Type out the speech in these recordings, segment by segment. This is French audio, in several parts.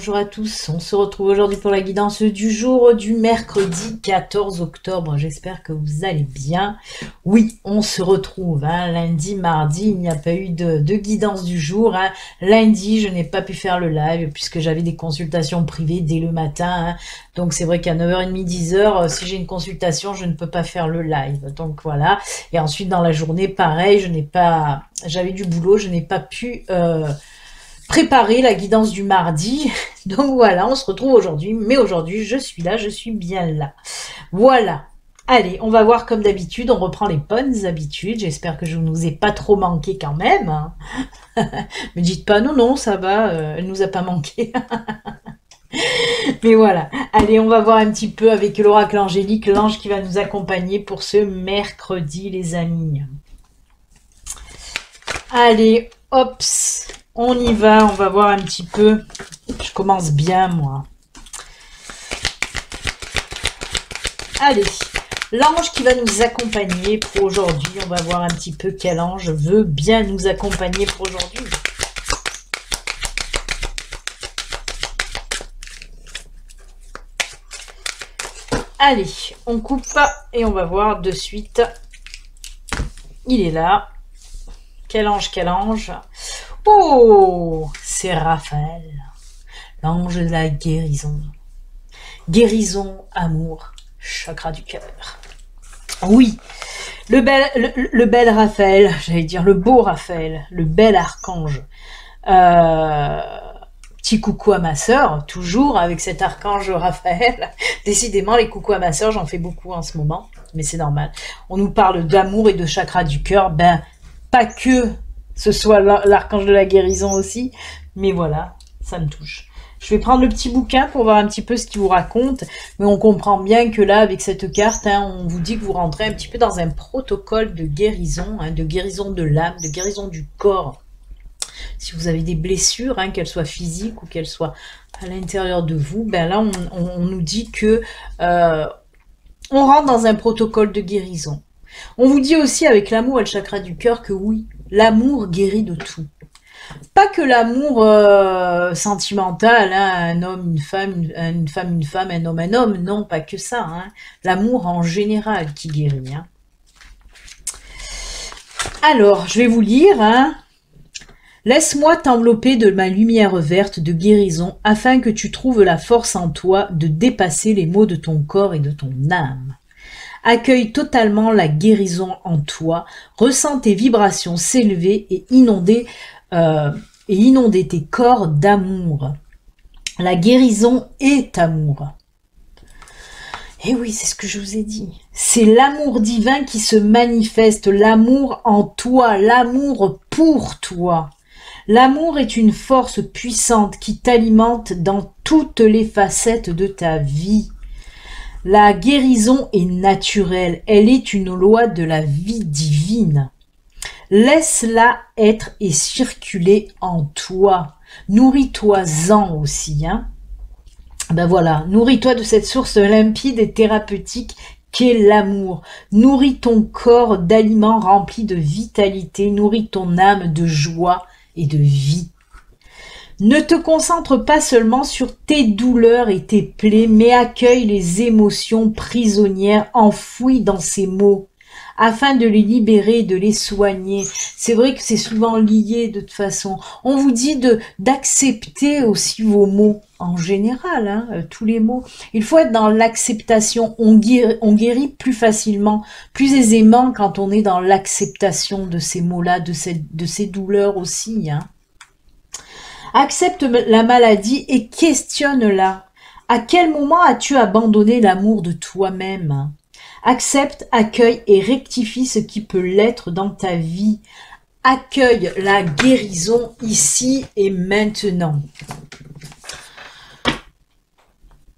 bonjour à tous. On se retrouve aujourd'hui pour la guidance du jour du mercredi 14 octobre. J'espère que vous allez bien. Oui, on se retrouve lundi, mardi. Il n'y a pas eu de guidance du jour. Lundi, je n'ai pas pu faire le live puisque j'avais des consultations privées dès le matin. Donc c'est vrai qu'à 9h30, 10h, si j'ai une consultation, je ne peux pas faire le live. Donc voilà. Et ensuite, dans la journée, pareil, j'avais du boulot, je n'ai pas pu préparer la guidance du mardi. Donc voilà, on se retrouve aujourd'hui. Mais aujourd'hui, je suis là, je suis bien là. Voilà. Allez, on va voir comme d'habitude, on reprend les bonnes habitudes. J'espère que je ne vous ai pas trop manqué quand même. Me dites pas non, non, ça va, elle nous a pas manqué. Mais voilà, allez, on va voir un petit peu avec l'oracle angélique, l'ange qui va nous accompagner pour ce mercredi, les amis. Allez, hop, on y va, on va voir un petit peu. Je commence bien, moi. Allez, l'ange qui va nous accompagner pour aujourd'hui. On va voir un petit peu quel ange veut bien nous accompagner pour aujourd'hui. Allez, on coupe et on va voir de suite. Il est là. Quel ange, quel ange. Oh, c'est Raphaël, l'ange de la guérison. Guérison, amour, chakra du cœur. Oui, le bel Raphaël, j'allais dire le beau Raphaël, le bel archange. Petit coucou à ma sœur, toujours avec cet archange Raphaël. Décidément, les coucous à ma sœur, j'en fais beaucoup en ce moment, mais c'est normal. On nous parle d'amour et de chakra du cœur, ben pas que ce soit l'archange de la guérison aussi, mais voilà, ça me touche. Je vais prendre le petit bouquin pour voir un petit peu ce qu'il vous raconte, mais on comprend bien que là, avec cette carte, on vous dit que vous rentrez un petit peu dans un protocole de guérison de l'âme, de guérison du corps. Si vous avez des blessures, qu'elles soient physiques ou qu'elles soient à l'intérieur de vous, ben là, on nous dit que on rentre dans un protocole de guérison. On vous dit aussi avec l'amour et le chakra du cœur que oui, l'amour guérit de tout. Pas que l'amour sentimental, un homme, une femme, une femme, un homme, non, pas que ça. L'amour en général qui guérit. Alors, je vais vous lire. Laisse-moi t'envelopper de ma lumière verte de guérison afin que tu trouves la force en toi de dépasser les maux de ton corps et de ton âme. Accueille totalement la guérison en toi, ressens tes vibrations s'élever et inonder tes corps d'amour. La guérison est amour. Et oui, c'est ce que je vous ai dit. C'est l'amour divin qui se manifeste, l'amour en toi, l'amour pour toi. L'amour est une force puissante qui t'alimente dans toutes les facettes de ta vie. La guérison est naturelle, elle est une loi de la vie divine. Laisse-la être et circuler en toi. Nourris-toi-en aussi. Ben voilà, nourris-toi de cette source limpide et thérapeutique qu'est l'amour. Nourris ton corps d'aliments remplis de vitalité, nourris ton âme de joie et de vie. Ne te concentre pas seulement sur tes douleurs et tes plaies, mais accueille les émotions prisonnières enfouies dans ces maux, afin de les libérer et de les soigner. C'est vrai que c'est souvent lié de toute façon. On vous dit d'accepter aussi vos maux, en général, tous les maux. Il faut être dans l'acceptation. On guérit plus facilement, plus aisément quand on est dans l'acceptation de ces maux-là, de ces douleurs aussi. Accepte la maladie et questionne-la. À quel moment as-tu abandonné l'amour de toi-même ? Accepte, accueille et rectifie ce qui peut l'être dans ta vie. Accueille la guérison ici et maintenant.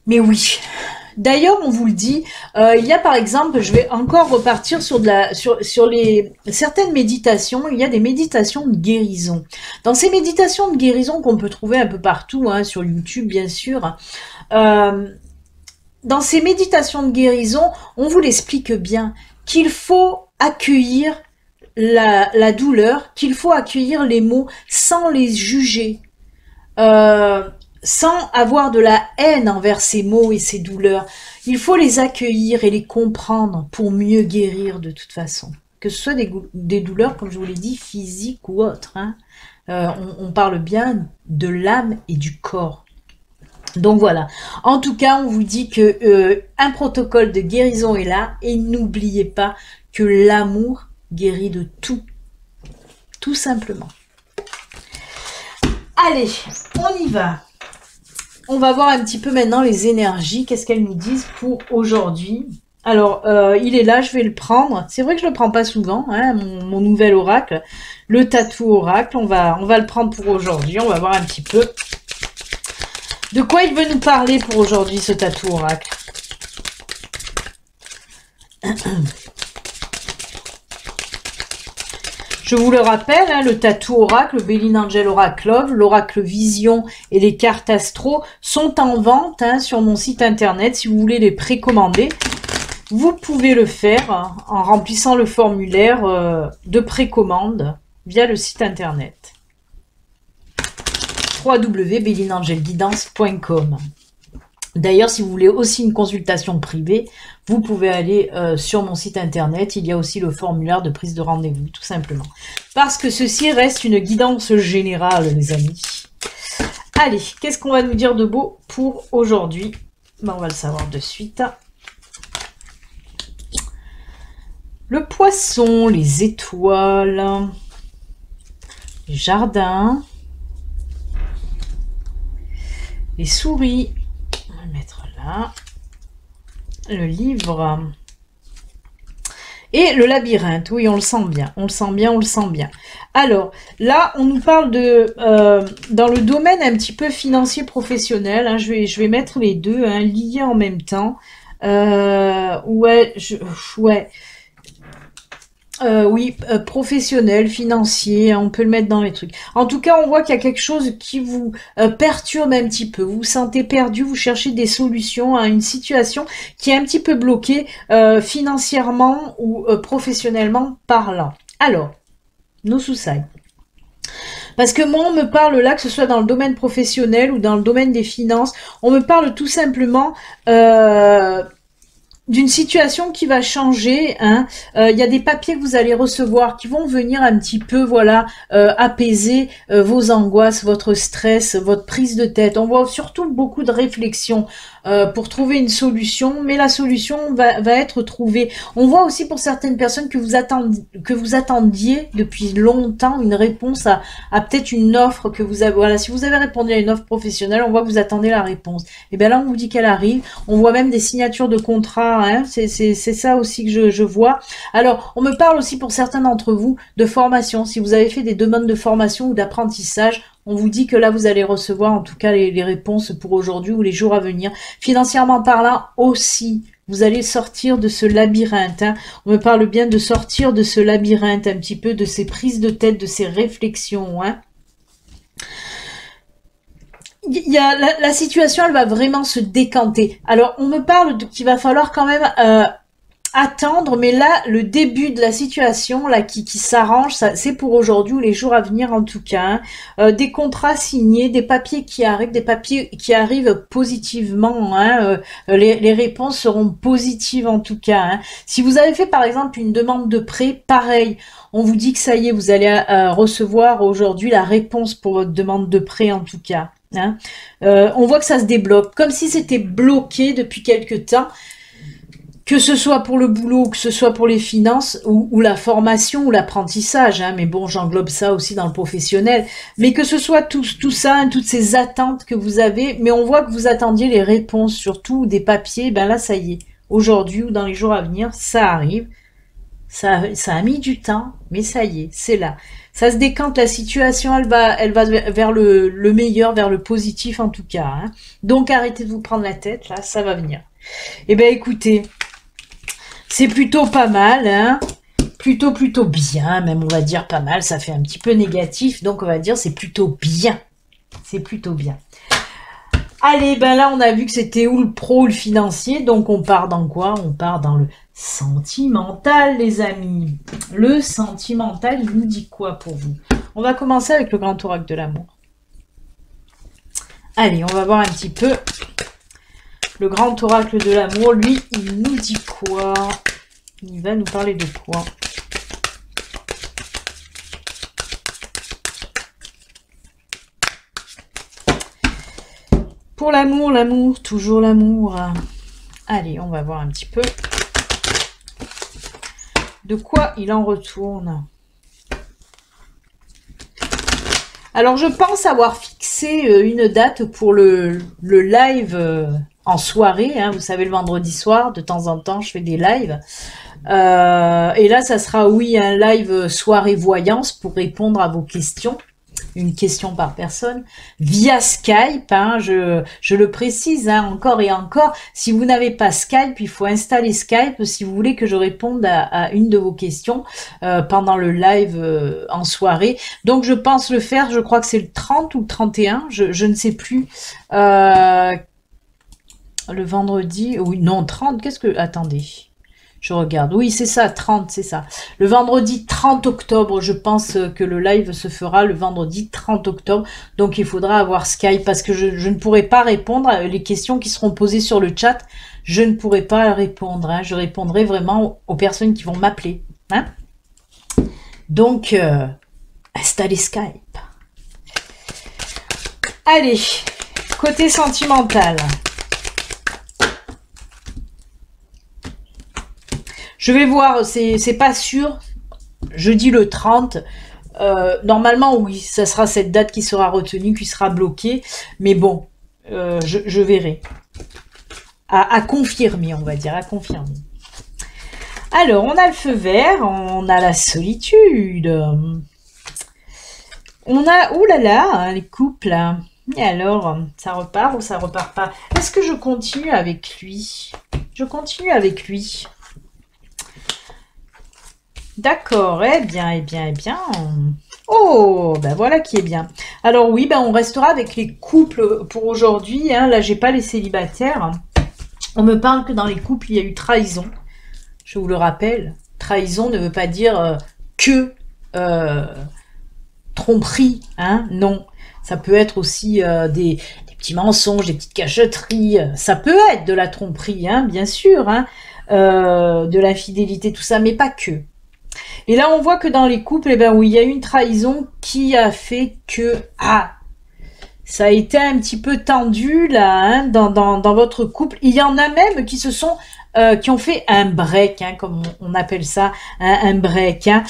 Mais oui. D'ailleurs, on vous le dit, il y a par exemple, je vais encore repartir sur certaines méditations, il y a des méditations de guérison. Dans ces méditations de guérison qu'on peut trouver un peu partout, sur YouTube bien sûr, dans ces méditations de guérison, on vous l'explique bien, qu'il faut accueillir la douleur, qu'il faut accueillir les maux sans les juger. sans avoir de la haine envers ces maux et ces douleurs. Il faut les accueillir et les comprendre pour mieux guérir de toute façon. Que ce soit des douleurs, comme je vous l'ai dit, physiques ou autres. Hein. On parle bien de l'âme et du corps. Donc voilà. En tout cas, on vous dit que un protocole de guérison est là. Et n'oubliez pas que l'amour guérit de tout. Tout simplement. Allez, on y va. On va voir un petit peu maintenant les énergies, qu'est-ce qu'elles nous disent pour aujourd'hui. Alors, il est là, je vais le prendre. C'est vrai que je le prends pas souvent, hein, mon nouvel oracle, le tatou oracle. On va le prendre pour aujourd'hui. On va voir un petit peu de quoi il veut nous parler pour aujourd'hui, ce tatou oracle. Je vous le rappelle, hein, le tatou oracle, le Béline Angel Oracle Love, l'oracle Vision et les cartes astro sont en vente hein, sur mon site internet. Si vous voulez les précommander, vous pouvez le faire hein, en remplissant le formulaire de précommande via le site internet www.belinangelguidance.com. D'ailleurs, si vous voulez aussi une consultation privée, vous pouvez aller sur mon site internet. Il y a aussi le formulaire de prise de rendez-vous, tout simplement. Parce que ceci reste une guidance générale, les amis. Allez, qu'est-ce qu'on va nous dire de beau pour aujourd'hui? Ben, on va le savoir de suite. Le poisson, les étoiles, les jardins, les souris. Mettre là le livre et le labyrinthe. Oui, on le sent bien, on le sent bien, on le sent bien. Alors là, on nous parle de dans le domaine un petit peu financier professionnel. Hein, je vais mettre les deux hein, liés en même temps. Oui, professionnel, financier, on peut le mettre dans les trucs. En tout cas, on voit qu'il y a quelque chose qui vous perturbe un petit peu. Vous vous sentez perdu, vous cherchez des solutions à une situation qui est un petit peu bloquée financièrement ou professionnellement parlant. Alors, nos sous-sides. Parce que moi, on me parle là, que ce soit dans le domaine professionnel ou dans le domaine des finances, on me parle tout simplement d'une situation qui va changer. Hein. Y a des papiers que vous allez recevoir qui vont venir un petit peu, voilà, apaiser vos angoisses, votre stress, votre prise de tête. On voit surtout beaucoup de réflexion pour trouver une solution, mais la solution va être trouvée. On voit aussi pour certaines personnes que vous attendiez depuis longtemps une réponse à peut-être une offre que vous avez. Voilà, si vous avez répondu à une offre professionnelle, on voit que vous attendez la réponse. Et bien là, on vous dit qu'elle arrive. On voit même des signatures de contrats. Hein, c'est ça aussi que je vois. Alors, on me parle aussi pour certains d'entre vous de formation. Si vous avez fait des demandes de formation ou d'apprentissage, on vous dit que là, vous allez recevoir en tout cas les réponses pour aujourd'hui ou les jours à venir. Financièrement parlant aussi, vous allez sortir de ce labyrinthe. Hein. On me parle bien de sortir de ce labyrinthe, un petit peu de ces prises de tête, de ces réflexions. Hein. Il y a la situation, elle va vraiment se décanter. Alors, on me parle qu'il va falloir quand même attendre, mais là, le début de la situation là qui s'arrange, c'est pour aujourd'hui ou les jours à venir en tout cas. Hein. Des contrats signés, des papiers qui arrivent positivement. Hein. Les réponses seront positives en tout cas. Hein. Si vous avez fait par exemple une demande de prêt, pareil. On vous dit que ça y est, vous allez recevoir aujourd'hui la réponse pour votre demande de prêt en tout cas. Hein. On voit que ça se débloque, comme si c'était bloqué depuis quelque temps, que ce soit pour le boulot, que ce soit pour les finances, ou la formation, ou l'apprentissage, hein. Mais bon, j'englobe ça aussi dans le professionnel, mais que ce soit tout ça, hein, toutes ces attentes que vous avez, mais on voit que vous attendiez les réponses, surtout des papiers, ben là, ça y est, aujourd'hui ou dans les jours à venir, ça arrive. Ça a mis du temps, mais ça y est, c'est là. Ça se décante, la situation, elle va vers le meilleur, vers le positif en tout cas. Hein. Donc arrêtez de vous prendre la tête, là, ça va venir. Eh ben écoutez, c'est plutôt pas mal, hein. Plutôt bien, même on va dire pas mal, ça fait un petit peu négatif, donc on va dire c'est plutôt bien. C'est plutôt bien. Allez, ben là, on a vu que c'était ou le pro ou le financier, donc on part dans quoi? On part dans le sentimental, les amis. Le sentimental, il nous dit quoi pour vous? On va commencer avec le grand oracle de l'amour. Allez, on va voir un petit peu. Le grand oracle de l'amour, lui, il nous dit quoi? Il va nous parler de quoi? Pour l'amour, l'amour, toujours l'amour. Allez, on va voir un petit peu de quoi il en retourne. Alors, je pense avoir fixé une date pour le live en soirée. Hein, vous savez, le vendredi soir, de temps en temps, je fais des lives. Et là, ça sera, oui, un live soirée voyance pour répondre à vos questions. Une question par personne, via Skype, hein, je le précise, hein, encore et encore, si vous n'avez pas Skype, il faut installer Skype si vous voulez que je réponde à une de vos questions pendant le live en soirée. Donc je pense le faire, je crois que c'est le 30 ou le 31, je ne sais plus. Le vendredi, oui, non, 30, qu'est-ce que... Attendez. Je regarde. Oui, c'est ça, 30, c'est ça. Le vendredi 30 octobre, je pense que le live se fera le vendredi 30 octobre. Donc, il faudra avoir Skype parce que je ne pourrai pas répondre à les questions qui seront posées sur le chat. Je ne pourrai pas répondre. Hein. Je répondrai vraiment aux personnes qui vont m'appeler. Hein. Donc, installez Skype. Allez, côté sentimental. Je vais voir, c'est pas sûr. Je dis le 30. Normalement, oui, ça sera cette date qui sera retenue, qui sera bloquée. Mais bon, je verrai. À confirmer, on va dire, à confirmer. Alors, on a le feu vert, on a la solitude. On a, oulala, hein, les couples. Et alors, ça repart ou ça repart pas? Est-ce que je continue avec lui? Je continue avec lui. D'accord, eh bien, eh bien, eh bien. Oh, ben voilà qui est bien. Alors oui, ben on restera avec les couples pour aujourd'hui. Hein. Là, j'ai pas les célibataires. On me parle que dans les couples, il y a eu trahison. Je vous le rappelle. Trahison ne veut pas dire que tromperie. Hein. Non, ça peut être aussi des petits mensonges, des petites cachotteries. Ça peut être de la tromperie, hein, bien sûr. Hein. De l'infidélité, tout ça, mais pas que. Et là, on voit que dans les couples, eh ben oui, il y a une trahison qui a fait que ça a été un petit peu tendu là, hein, dans votre couple. Il y en a même qui se sont qui ont fait un break, hein, comme on appelle ça, un break, hein,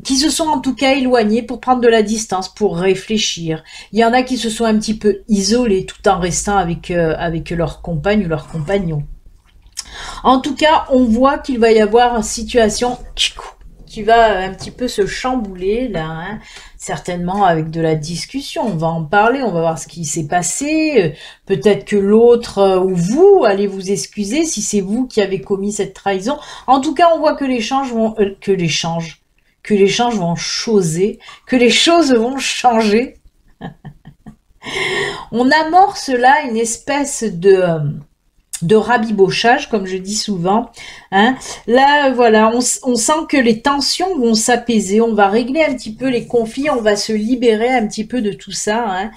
qui se sont en tout cas éloignés pour prendre de la distance, pour réfléchir. Il y en a qui se sont un petit peu isolés tout en restant avec leur compagne ou leur compagnon. En tout cas, on voit qu'il va y avoir une situation qui va un petit peu se chambouler, là, hein, certainement avec de la discussion. On va en parler, on va voir ce qui s'est passé. Peut-être que l'autre ou vous allez vous excuser si c'est vous qui avez commis cette trahison. En tout cas, on voit que les choses vont chausser, que les choses vont changer. On amorce là une espèce de rabibochage, comme je dis souvent. Hein. Là, voilà, on sent que les tensions vont s'apaiser, on va régler un petit peu les conflits, on va se libérer un petit peu de tout ça. Hein.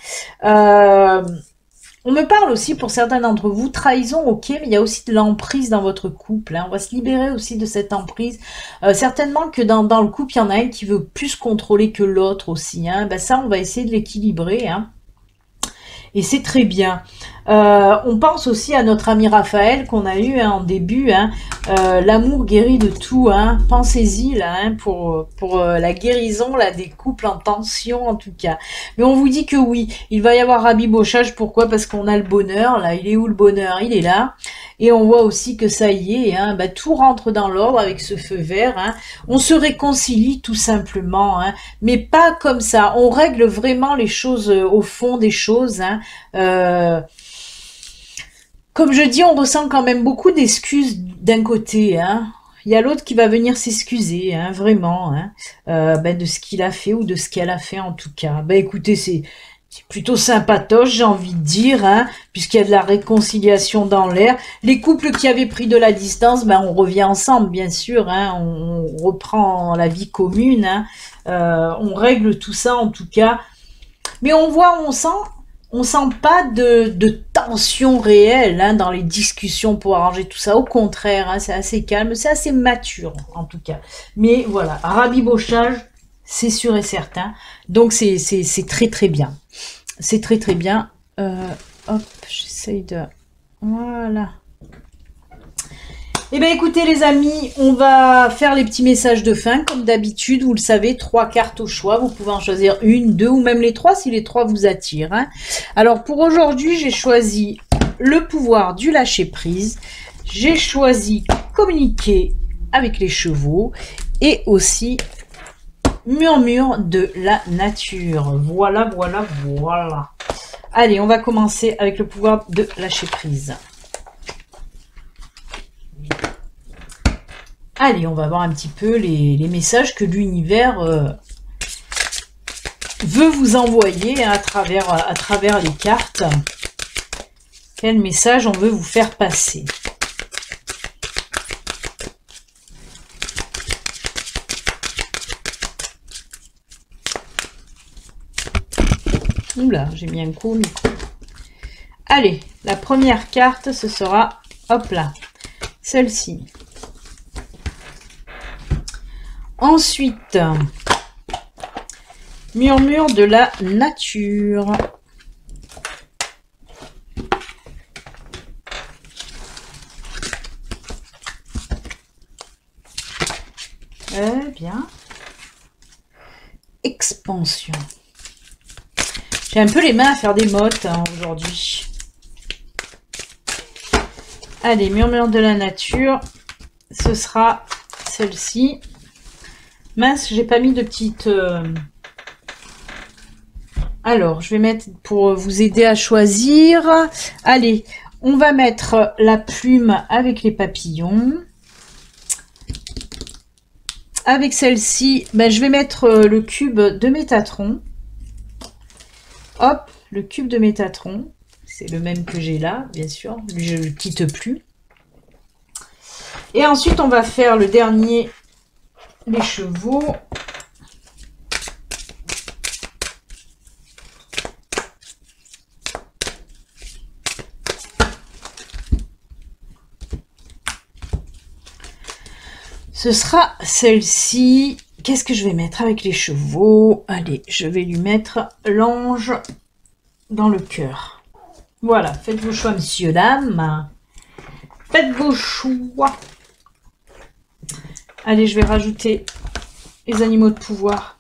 On me parle aussi, pour certains d'entre vous, trahison, ok, mais il y a aussi de l'emprise dans votre couple. Hein. On va se libérer aussi de cette emprise. Certainement que dans le couple, il y en a un qui veut plus contrôler que l'autre aussi. Hein. Ben ça, on va essayer de l'équilibrer. Hein. Et c'est très bien. On pense aussi à notre ami Raphaël qu'on a eu hein, en début. Hein, l'amour guérit de tout. Hein, pensez-y là hein, pour la guérison là des couples en tension en tout cas. Mais on vous dit que oui, il va y avoir rabibochage. Pourquoi? Parce qu'on a le bonheur. Là, il est où le bonheur? Il est là. Et on voit aussi que ça y est, hein, bah, tout rentre dans l'ordre avec ce feu vert. Hein. On se réconcilie tout simplement, hein, mais pas comme ça. On règle vraiment les choses au fond des choses. Hein. Comme je dis, on ressent quand même beaucoup d'excuses d'un côté. Hein. Il y a l'autre qui va venir s'excuser, hein, vraiment, hein, de ce qu'il a fait ou de ce qu'elle a fait en tout cas. Ben écoutez, c'est plutôt sympatoche, j'ai envie de dire, hein, puisqu'il y a de la réconciliation dans l'air. Les couples qui avaient pris de la distance, ben on revient ensemble, bien sûr, hein, on reprend la vie commune, hein, on règle tout ça en tout cas. Mais on voit, on sent pas de tension réelle hein, dans les discussions pour arranger tout ça. Au contraire, hein, c'est assez calme, c'est assez mature en tout cas. Mais voilà, rabibochage, c'est sûr et certain. Donc c'est très très bien. C'est très très bien. Hop, j'essaye de... Voilà. Eh bien écoutez les amis, on va faire les petits messages de fin comme d'habitude, vous le savez, 3 cartes au choix, vous pouvez en choisir une, 2 ou même les 3 si les 3 vous attirent. Hein. Alors pour aujourd'hui, j'ai choisi le pouvoir du lâcher prise, j'ai choisi communiquer avec les chevaux et aussi murmure de la nature. Voilà, voilà, voilà. Allez, on va commencer avec le pouvoir de lâcher prise. Allez, on va voir un petit peu les messages que l'univers veut vous envoyer à travers les cartes. Quel message on veut vous faire passer? Oula, j'ai mis un coup au micro. Allez, la première carte, ce sera, hop là, celle-ci. Ensuite, murmure de la nature. Bien. Expansion. J'ai un peu les mains à faire des mottes hein, aujourd'hui. Allez, murmure de la nature. Ce sera celle-ci. Mince, j'ai pas mis de petite... Alors, je vais mettre pour vous aider à choisir. Allez, on va mettre la plume avec les papillons. Avec celle-ci, ben, je vais mettre le cube de Métatron. Hop, le cube de Métatron. C'est le même que j'ai là, bien sûr. Je ne le quitte plus. Et ensuite, on va faire le dernier... Les chevaux. Ce sera celle-ci. Qu'est-ce que je vais mettre avec les chevaux? Allez, je vais lui mettre l'ange dans le cœur. Voilà, faites vos choix, monsieur, dame. Faites vos choix. Allez, je vais rajouter les animaux de pouvoir.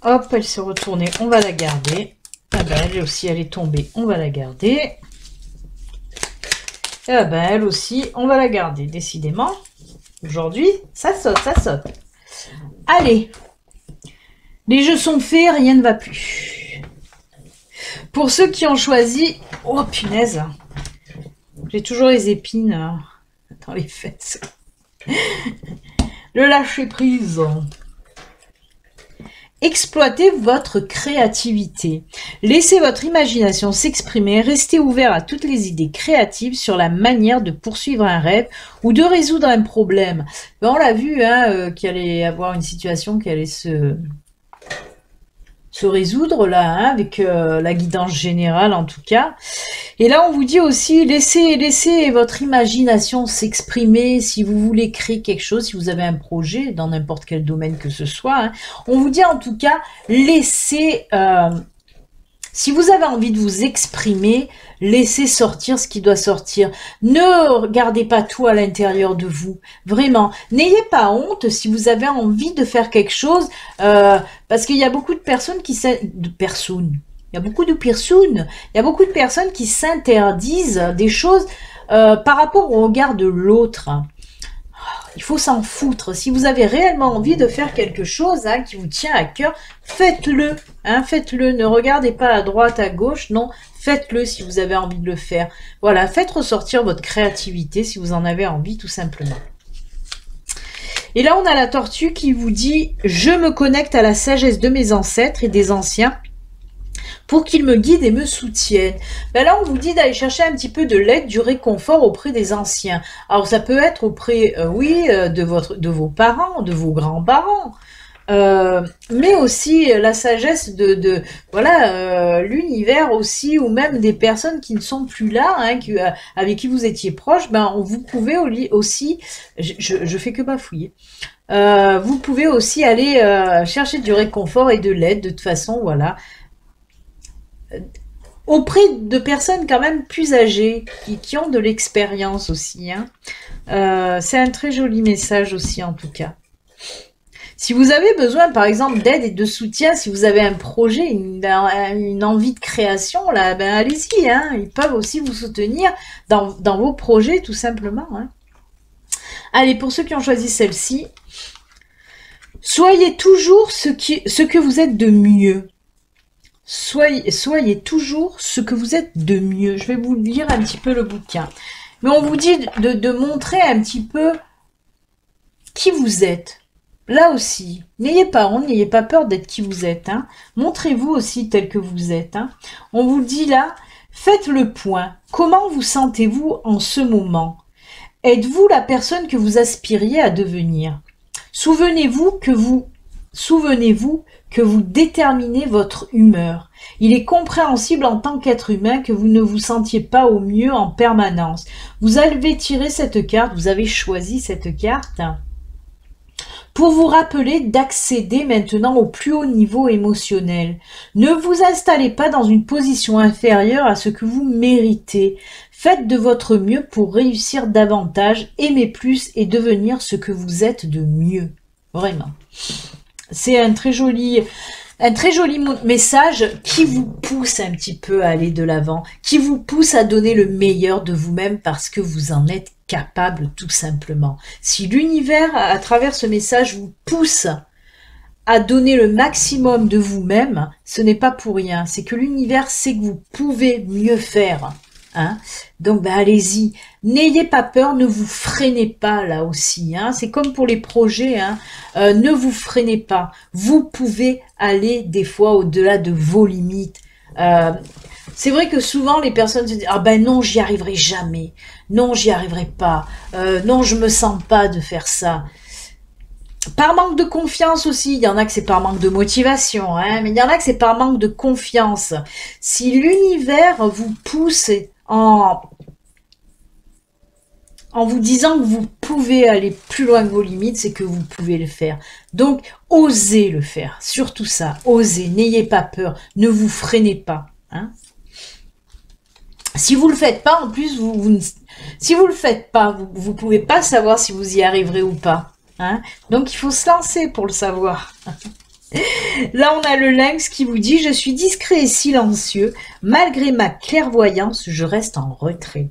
Hop, elle s'est retournée, on va la garder. Ah ben, elle aussi, elle est tombée, on va la garder. Ah ben, elle aussi, on va la garder. Décidément, aujourd'hui, ça saute, ça saute. Allez. Les jeux sont faits, rien ne va plus. Pour ceux qui ont choisi... Oh, punaise. J'ai toujours les épines dans les fesses. Le lâcher-prise. Exploitez votre créativité. Laissez votre imagination s'exprimer. Restez ouvert à toutes les idées créatives sur la manière de poursuivre un rêve ou de résoudre un problème. Ben, on l'a vu, hein, qu'il allait avoir une situation qui allait se résoudre là, hein, avec la guidance générale en tout cas. Et là, on vous dit aussi, laissez votre imagination s'exprimer si vous voulez créer quelque chose, si vous avez un projet dans n'importe quel domaine que ce soit. Hein. On vous dit en tout cas, laissez... si vous avez envie de vous exprimer, laissez sortir ce qui doit sortir. Ne regardez pas tout à l'intérieur de vous. Vraiment. N'ayez pas honte si vous avez envie de faire quelque chose. Parce qu'il y a beaucoup de personnes qui... Il y a beaucoup de personnes. Il y a beaucoup de personnes qui s'interdisent des choses par rapport au regard de l'autre. Il faut s'en foutre. Si vous avez réellement envie de faire quelque chose hein, qui vous tient à cœur, faites-le. Hein, faites-le. Ne regardez pas à droite, à gauche. Non, faites-le si vous avez envie de le faire. Voilà, faites ressortir votre créativité si vous en avez envie, tout simplement. Et là, on a la tortue qui vous dit « Je me connecte à la sagesse de mes ancêtres et des anciens pour qu'il me guide et me soutienne. Ben là, on vous dit d'aller chercher un petit peu de l'aide, du réconfort auprès des anciens. Alors, ça peut être auprès, de vos parents, de vos grands-parents, mais aussi la sagesse voilà, l'univers aussi, ou même des personnes qui ne sont plus là, hein, avec qui vous étiez proche. Ben, vous pouvez aussi, je fais que bafouiller. Vous pouvez aussi aller chercher du réconfort et de l'aide, de toute façon, voilà, auprès de personnes quand même plus âgées, qui ont de l'expérience aussi, hein. C'est un très joli message aussi, en tout cas. Si vous avez besoin, par exemple, d'aide et de soutien, si vous avez un projet, une envie de création, là, ben allez-y, hein, ils peuvent aussi vous soutenir dans vos projets, tout simplement, hein. Allez, pour ceux qui ont choisi celle-ci, soyez toujours ce que vous êtes de mieux. Soyez toujours ce que vous êtes de mieux. Je vais vous lire un petit peu le bouquin. Mais on vous dit de montrer un petit peu qui vous êtes. Là aussi, n'ayez pas honte, n'ayez pas peur d'être qui vous êtes, hein. Montrez-vous aussi tel que vous êtes, hein. On vous dit là, faites le point. Comment vous sentez-vous en ce moment? Êtes-vous la personne que vous aspiriez à devenir? Souvenez-vous que vous déterminez votre humeur. Il est compréhensible en tant qu'être humain que vous ne vous sentiez pas au mieux en permanence. Vous avez tiré cette carte, vous avez choisi cette carte pour vous rappeler d'accéder maintenant au plus haut niveau émotionnel. Ne vous installez pas dans une position inférieure à ce que vous méritez. Faites de votre mieux pour réussir davantage, aimer plus et devenir ce que vous êtes de mieux. Vraiment. C'est un très joli message qui vous pousse un petit peu à aller de l'avant, qui vous pousse à donner le meilleur de vous-même parce que vous en êtes capable, tout simplement. Si l'univers, à travers ce message, vous pousse à donner le maximum de vous-même, ce n'est pas pour rien. C'est que l'univers sait que vous pouvez mieux faire. Hein, donc ben, allez-y, n'ayez pas peur, ne vous freinez pas là aussi, hein, c'est comme pour les projets, hein, ne vous freinez pas, vous pouvez aller des fois au-delà de vos limites. C'est vrai que souvent les personnes se disent ah ben non, j'y arriverai jamais, non, j'y arriverai pas, non, je me sens pas de faire ça. Par manque de confiance aussi, il y en a que c'est par manque de motivation, hein, mais il y en a que c'est par manque de confiance. Si l'univers vous pousse en vous disant que vous pouvez aller plus loin que vos limites, c'est que vous pouvez le faire. Donc, osez le faire. Surtout ça, osez. N'ayez pas peur. Ne vous freinez pas. Hein. Si vous le faites pas, en plus, si vous le faites pas, vous pouvez pas savoir si vous y arriverez ou pas. Hein. Donc, il faut se lancer pour le savoir. Là, on a le lynx qui vous dit « Je suis discret et silencieux. Malgré ma clairvoyance, je reste en retrait. »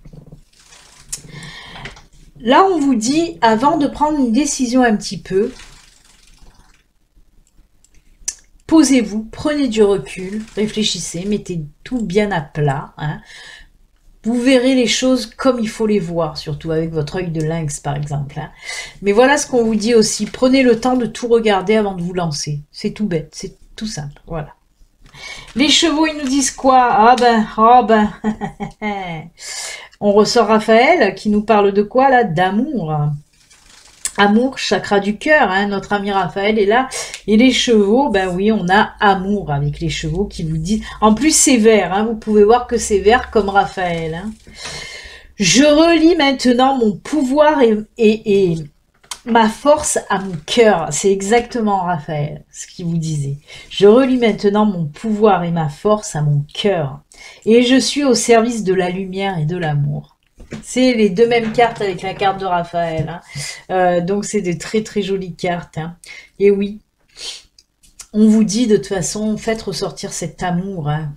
Là, on vous dit, avant de prendre une décision un petit peu, posez-vous, prenez du recul, réfléchissez, mettez tout bien à plat. Hein. Vous verrez les choses comme il faut les voir, surtout avec votre œil de lynx, par exemple. Hein. Mais voilà ce qu'on vous dit aussi. Prenez le temps de tout regarder avant de vous lancer. C'est tout bête, c'est tout simple. Voilà. Les chevaux, ils nous disent quoi? Ah ben. On ressort Raphaël qui nous parle de quoi là? D'amour. Amour, chakra du cœur, hein, notre ami Raphaël est là. Et les chevaux, ben oui, on a amour avec les chevaux qui vous disent... En plus, c'est vert, hein, vous pouvez voir que c'est vert comme Raphaël. Hein. Je relie maintenant mon pouvoir et ma force à mon cœur. C'est exactement Raphaël, ce qu'il vous disait. Je relie maintenant mon pouvoir et ma force à mon cœur. Et je suis au service de la lumière et de l'amour. C'est les deux mêmes cartes avec la carte de Raphaël. Hein. Donc, c'est des très, très jolies cartes. Hein. Et oui, on vous dit de toute façon, faites ressortir cet amour. Hein.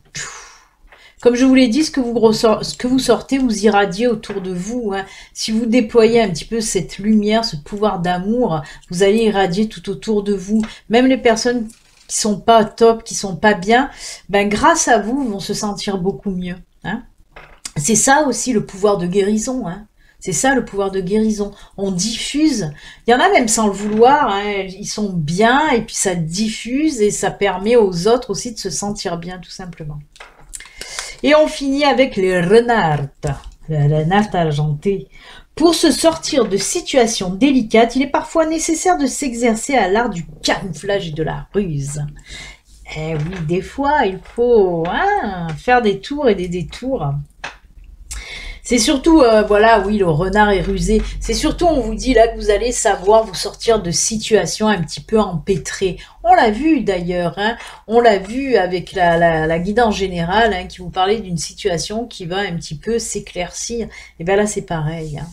Comme je vous l'ai dit, ce que vous sortez, vous irradiez autour de vous. Hein. Si vous déployez un petit peu cette lumière, ce pouvoir d'amour, vous allez irradier tout autour de vous. Même les personnes qui sont pas top, qui sont pas bien, ben grâce à vous, vont se sentir beaucoup mieux. Hein. C'est ça aussi le pouvoir de guérison. Hein. C'est ça le pouvoir de guérison. On diffuse. Il y en a même sans le vouloir, hein, ils sont bien et puis ça diffuse et ça permet aux autres aussi de se sentir bien tout simplement. Et on finit avec les renards. La renard argentée. Pour se sortir de situations délicates, il est parfois nécessaire de s'exercer à l'art du camouflage et de la ruse. Eh oui, des fois, il faut faire des tours et des détours. C'est surtout, voilà, oui, le renard est rusé. C'est surtout, on vous dit là que vous allez savoir vous sortir de situations un petit peu empêtrées. On l'a vu d'ailleurs, hein, on l'a vu avec la guidance générale hein, qui vous parlait d'une situation qui va un petit peu s'éclaircir. Et bien là, c'est pareil. Hein.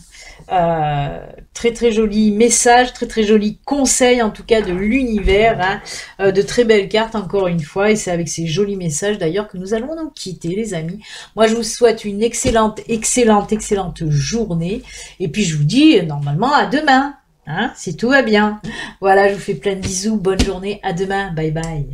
Très très joli message, très très joli conseil en tout cas de l'univers, hein, de très belles cartes encore une fois et c'est avec ces jolis messages d'ailleurs que nous allons nous quitter les amis. Moi je vous souhaite une excellente journée et puis je vous dis normalement à demain, hein, si tout va bien. Voilà, je vous fais plein de bisous, bonne journée, à demain, bye bye.